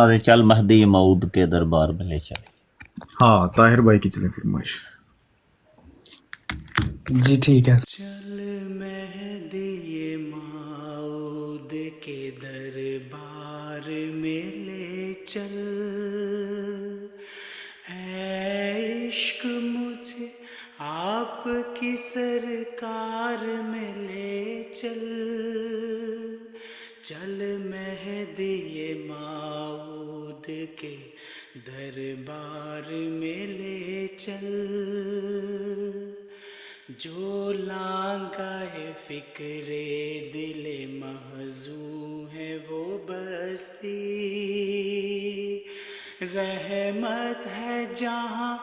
ارے چل مہدی معود کے دربار میں لے چلے. ہاں طاہر بھائی کی چلیں فرمائش. جی ٹھیک ہے. چل مہدی ماؤد کے دربار میں لے چل، اے عشق مجھے آپ کی سرکار میں لے چل. چل مہدی ماؤد کے دربار میں لے چل، جو لانگائے فکر دل محزوں ہے وہ بستی، رحمت ہے جہاں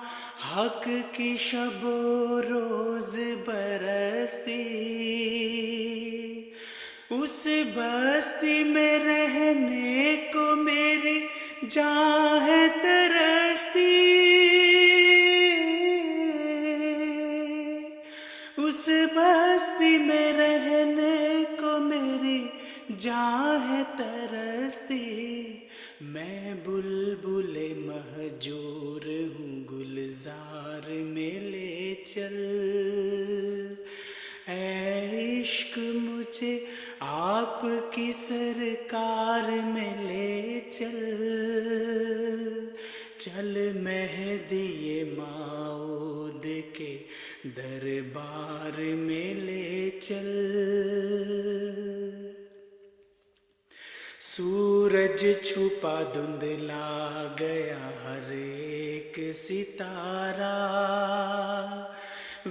حق کی شب و روز برستی. اس بستی میں رہنے کو میری جاں ہے ترستی، اس بستی میں رہنے کو میری جاں ہے ترستی. میں بلبل مہجور ہوں گلزار میں لے چل، اے عشق مجھے آپ کی سرکار میں لے چل. چل مہدی ماؤد کے دربار میں لے چل. سورج چھپا دھندلا گیا ہر ایک ستارہ،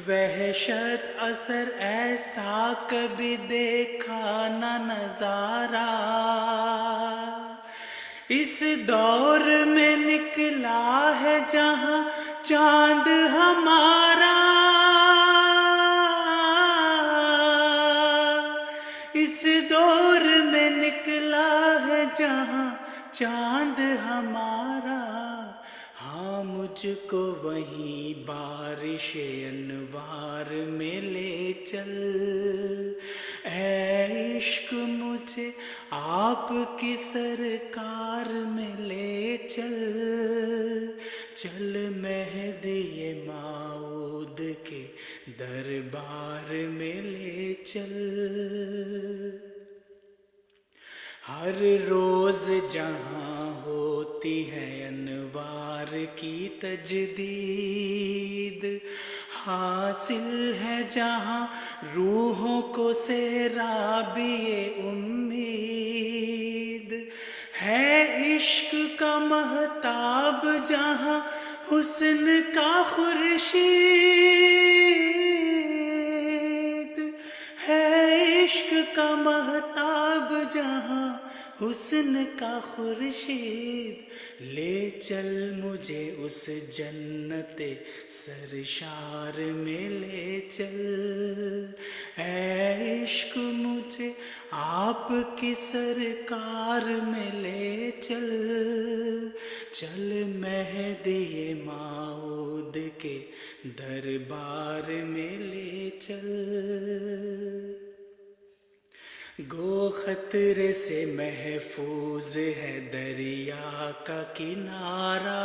وحشت اثر ایسا کبھی دیکھا نہ نظارہ. اس دور میں نکلا ہے جہاں چاند ہمارا، اس دور میں نکلا ہے جہاں چاند ہمارا. ہاں مجھ کو وہیں بارش انوار میں لے چل، اے عشق مجھے آپ کی سرکار میں لے چل. چل مہدی ماؤد کے دربار میں لے چل. ہر روز جہاں ہوتی ہے انوار کی تجدید، حاصل ہے جہاں روحوں کو سیرابی امید. ہے عشق کا مہتاب جہاں حسن کا خورشید، ہے عشق کا مہتاب جہاں حسن کا خورشید. لے چل مجھے اس جنت سرشار میں لے چل، اے عشق مجھے آپ کی سرکار میں لے چل. چل مہدی ماؤد کے دربار میں لے چل. گو خطرے سے محفوظ ہے دریا کا کنارہ،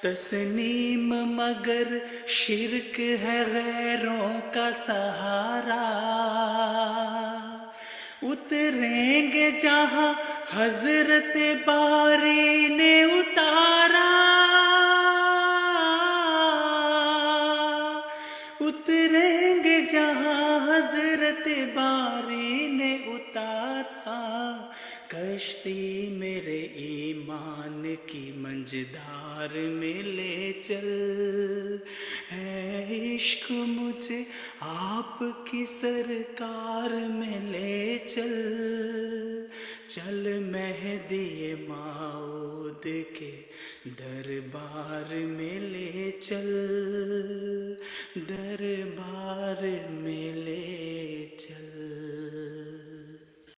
تسنیم مگر شرک ہے غیروں کا سہارا. اتریں گے جہاں حضرت باری نے اتارا، اتریں گے جہاں حضرت باری نے اتارا. کشتی میرے ایمان کی منجدار میں لے چل، اے عشق مجھے آپ کی سرکار میں لے چل. چل مہدی ماؤد کے دربار میں لے چل، دربار میں لے